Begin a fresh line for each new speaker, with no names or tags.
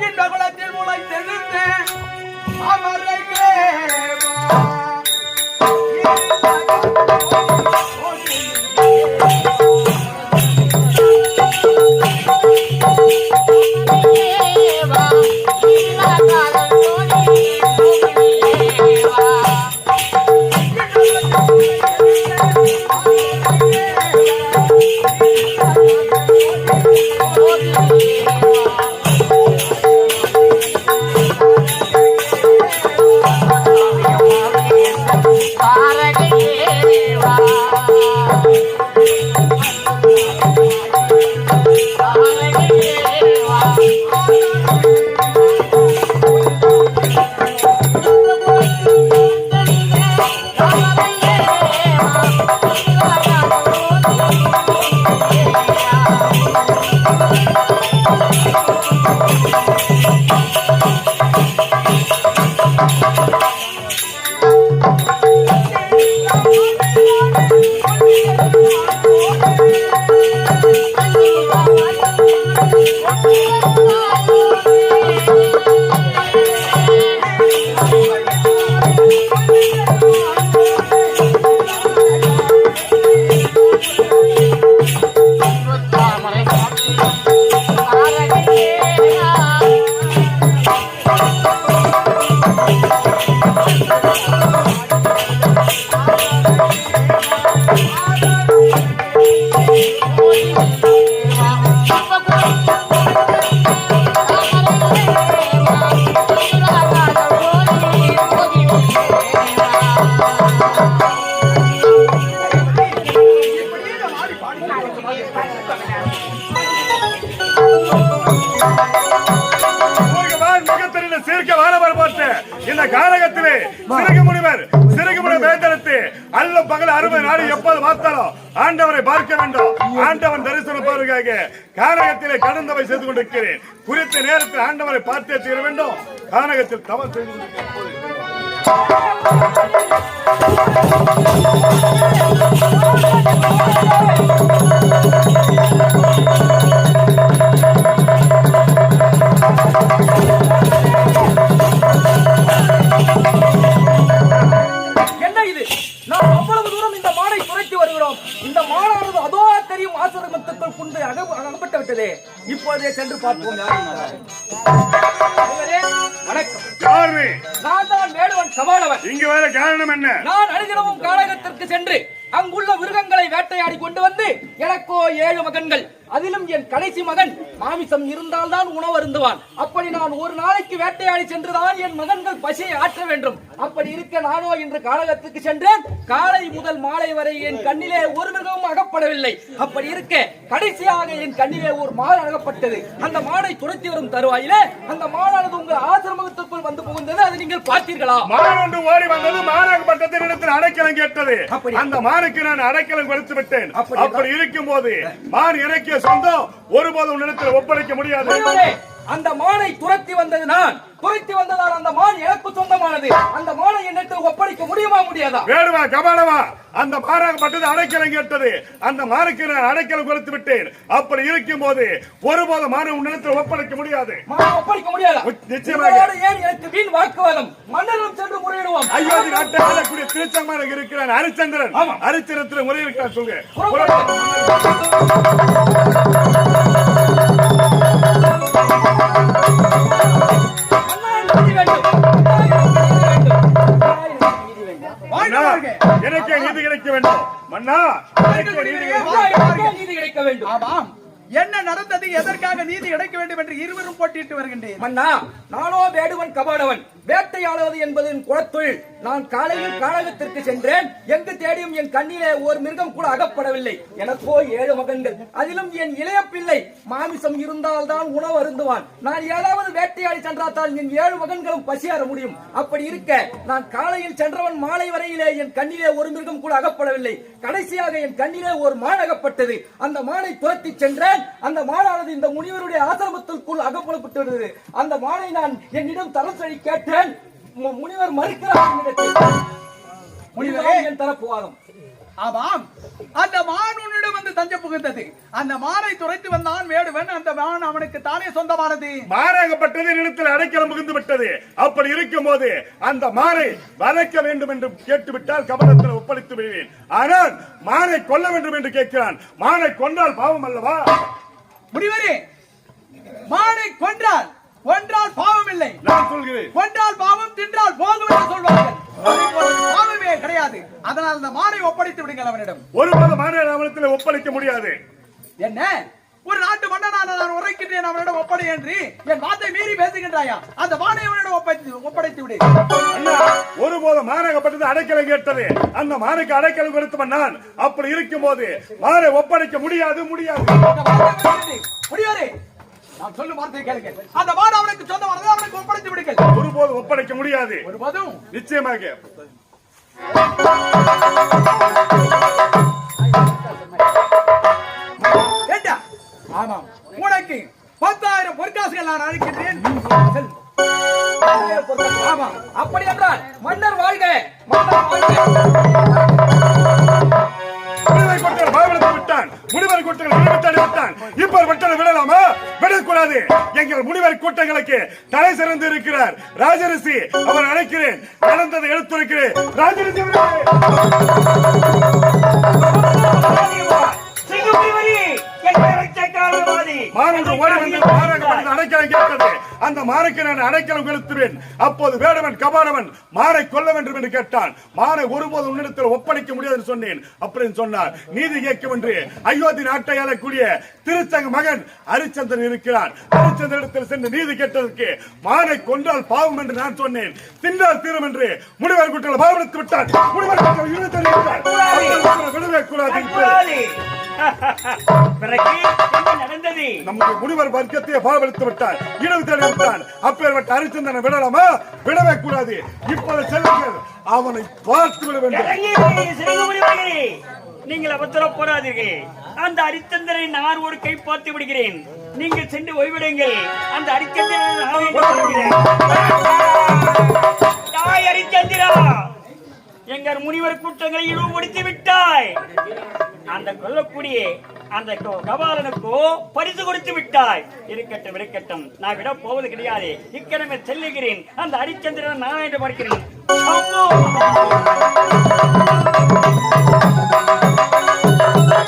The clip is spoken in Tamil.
இந்த குலத்தில் முளைத்தெழுந்த அமரையே இந்த காலகத்திலே சிறுகுமுனிவர் வேந்தரத்து அல்ல பகல் 60 நாடு எப்போது பார்த்தாலும் ஆண்டவரை பார்க்க வேண்டும். ஆண்டவன் தரிசனம் பாருங்க கானகத்திலே கடந்தவை செய்து கொண்டிருக்கிறேன். குறித்த நேரத்தில் ஆண்டவரை பார்த்தே தீர வேண்டும். கானகத்தில் தவம் செய்து கொண்டிருக்கிறேன்.
இந்த மாடானது அதோ தெரியும் ஆசிரமத்துக்குள் கொண்டு அகப்பட்டு விட்டது. இப்போதே சென்று பார்ப்போம். நான் தான் வேடுவன் கபாலவன்.
இங்கு வர காரணம் என்ன?
நான் அனுதினமும் கானகத்திற்கு சென்று அங்குள்ள மிருகங்களை வேட்டையாடி கொண்டு வந்து எனக்கோ 7 மகன்கள், அதிலும் என் கடைசி மகன் மாமிசம் இருந்தால்தான் உணவு அருந்துவான். அப்படி நான் ஒரு நாளைக்கு வேட்டையாடி சென்றுதான் என் மகன்கள் பசியை ஆற்ற வேண்டும். அப்படி இருக்க நானோ இன்று கானகத்துக்கு சென்றேன். காலை முதல் மாலை வரை என் கண்ணிலே ஒரு மிருகமும் அகப்படவில்லை. அப்படி இருக்க கடைசியாக என் கண்ணிலே ஒரு மாடு அகப்பட்டது. அந்த மாடை துரத்தி வரும் தருவாயிலே அந்த மாடானது உங்கள் ஆசிரமத்துக்குள் வந்து புகுந்தது. அதை நீங்கள் பார்த்தீர்களா?
மாடு ஓடி வந்தது. மாநாகப்பட்டத்தில் அடைக்கலம் கேட்டது. அந்த மானுக்கு நான் அடைக்கலம் கொடுத்து விட்டேன். அப்படி இருக்கும் போது மான் இறக்கிய சொந்தம் ஒருபோதும் உன்னிடத்தில் ஒப்படைக்க முடியாது.
அந்த மானை துரத்தி வந்தது நான். துரத்தி வந்ததால் அந்த மான் எனக்கு சொந்தமானது. அந்த மானை என்னிடத்தில் ஒப்படைக்க முடியுமா முடியாதா?
வேடுவா கபாலவா, அந்த மானாகப்பட்டது அடைக்கலம் கேட்டது. அந்த மானுக்கு நான் அடைக்கலம் கொடுத்து விட்டேன். அப்படி இருக்கும் போது ஒருபோது மான உன்னிடத்தில் ஒப்படைக்க முடியாது.
ஒப்படைக்க முடியாது நிச்சயமாக. ஏன் எனக்கு வீண் வாக்குவாதம்? மன்னரிடம் சென்று முறையிடுவோம்.
அயோத்தி நாட்டை ஆளக்கூடிய திருச்செங்கோடு இருக்கிறான் ஹரிச்சந்திரன். ஹரிச்சந்திரத்தில் முறையிட்டார். சொல்லுங்க. எனக்கே நீதி கிடைக்க வேண்டும். மன்னா,
நீதி கிடைக்க வேண்டும்.
ஆமாம், என்ன நடந்தது, எதற்காக நீதி கிடைக்க வேண்டும் என்று இருவரும் போட்டிட்டு வருகின்றேன்.
மன்னா, நானோ வேடுவன் கபாடவன். வேட்டையாடுவது என்பது குலத்தொழில். நான் காலையில் கானகத்திற்கு சென்றேன். எங்கு தேடியும் என் கண்ணிலே ஒரு மிருகம் கூட அகப்படவில்லை. எனக்கோ 7 மகன்கள், அதிலும் என் இளைய பிள்ளை மாமிசம் இருந்தால் தான் உணவு அருந்துவான். நான் ஏதாவது வேட்டையாடி சென்றால் என் 7 மகன்களும் பசியாற முடியும். அப்படி இருக்க நான் காலையில் சென்றவன் மாலை வரையிலே என் கண்ணிலே ஒரு மிருகம் கூட அகப்படவில்லை. கடைசியாக என் கண்ணிலே ஒரு மான் அகப்பட்டது. அந்த மானை துரத்தி சென்றேன். அந்த மானானது இந்த முனிவருடைய ஆசிரமத்திற்குள் அகப்படப்பட்டது. அந்த மானை நான் என்னிடம் தர சொல்லி கேட்டேன். முனிவர் மறுக்கிறார். முனிவரே, என் தரப்பு வாதம்.
ஆமாம், அந்த மான் உன்னிடம் வந்து தஞ்சம் புகுந்தது. அந்த மானை துரைத்து வந்தான் வேடுவன். அந்த மான் அவனுக்கு தானே சொந்தமானது.
மாறாகப்பட்டது நிலத்தில் அடைக்கலம் புகுந்து விட்டது. அப்படி இருக்கும் போது அந்த மானை வதைக்க வேண்டும் என்று கேட்டுவிட்டால் கபடத்தில் ஒப்படைத்து விடுவேன். ஆனால் மானை கொல்ல வேண்டும் என்று கேட்கிறான். மானை கொன்றால் பாவம் அல்லவா?
முடிவரே, மானை கொன்றால் பாவம் இல்லை.
நான் சொல்கிறேன்,
கொன்றால் பாவம், தின்றால் போகும் என்று சொல்வார்கள். பாவமே கிடையாது. அதனால் அந்த மானை ஒப்படைத்து விடுங்கள் அவனிடம்.
ஒருபோது மானை அவனத்தில் ஒப்படைக்க முடியாது.
என்ன, ஒரு நாட்டு மன்னனான நான் உரைக்கின்றேன் அவனிடம் ஒப்படை என்று என் வார்த்தை மீறி பேசுகின்றாயா? அந்த மானை அவனிடம் ஒப்படைத்து விடு.
அண்ணா, ஒருபோது மானாகப்பட்டது அடைக்கலம் கேட்டது. அந்த மானுக்கு அடைக்கலம் கொடுத்தவன் நான். அப்படி இருக்கும் போது மானை ஒப்படைக்க முடியாது.
முடியாது. நான் சொல்லும் வார்த்தையை கேளுங்க. அந்த மாடு அவனுக்கு சொந்தமானது. அவனுக்கு ஒப்படைத்து விடுங்கள்.
ஒருபோது ஒப்படைக்க முடியாது.
ஒருபோதும்
நிச்சயமாக.
கேட்டா? ஆமாம், உனக்கு 10,000 பொற்காசுகள் நான் அளிக்கின்றேன்.
ஆமா, அப்படி என்றால் மன்னர் வாழ்க, மன்னர் வாழ்க.
முனிவர் கொட்டல் பாவலத்தை விட்டான். முனிவர் கொட்டல் விடுவித்தாடி விட்டான். இப்ப விட்டலை விடலாமா? விடக்கூடாது. எங்கள் முனிவர் கூட்டங்களுக்கு தலை சிறந்து இருக்கிறார் ராஜரிஷி. அவர் அழைக்கிறேன். நடந்ததை எடுத்துரைக்கிறேன். ராஜரிஷி அடைக்கலம் கேட்டது. அந்த மானுக்கு நான் அடைக்கலம் செலுத்துவேன். அப்போது வேடுவன் கபாடவன் மானை கொல்ல வேண்டும் என்று கேட்டான். மானை ஒருபோது உன்னிடத்தில் ஒப்படைக்க முடியாது என்று சொன்னேன். அப்படின்னு சொன்னார். நீதி கேட்கும் என்று அயோத்தி நாட்டை ஆளக்கூடிய திருச்சங்க மகன் ஹரிச்சந்திரன் இருக்கிறார். ஹரிச்சந்திரத்தில் சென்று நீதி கேட்டதற்கு மானை கொன்றால் பாவம் என்று நான் சொன்னேன். தின்றால் தீரும் என்று முனிவர் குற்றல் பாவனித்து விட்டார். முனிவர் விடவே கூடாது.
நடந்தது.
நம்முடைய முனிவர் வர்க்கத்தை பாவளித்து விட்டார். இடவு தேடி விட்டான். அப்பேற்பட்ட ஹரிச்சந்திரனை விடலாமா? விடவே கூடாது. இப்போது செல்லுங்கள். அவனை பார்த்து விட வேண்டும்.
நீங்கள் அவசரப்படாதீர்கள். அந்த ஹரிச்சந்திரனை நான் ஒரு கை பார்த்து விடுகிறேன். நீங்கள் சென்று ஓய்விடுங்கள். அந்த ஹரிச்சந்திரனை ஹரிச்சந்திரா, எங்கள் முனிவர் கூட்டங்களை இழிவுபடுத்தி விட்டாய். அந்த கொல்லக்கூடிய அந்த கபாலனுக்கோ பரிசு கொடுத்து விட்டாய். இருக்கட்டும், நான் விட போவது கிடையாது. இக்கணமே செல்லுகிறேன். அந்த ஹரிச்சந்திரன் நான் என்று பார்க்கிறேன்.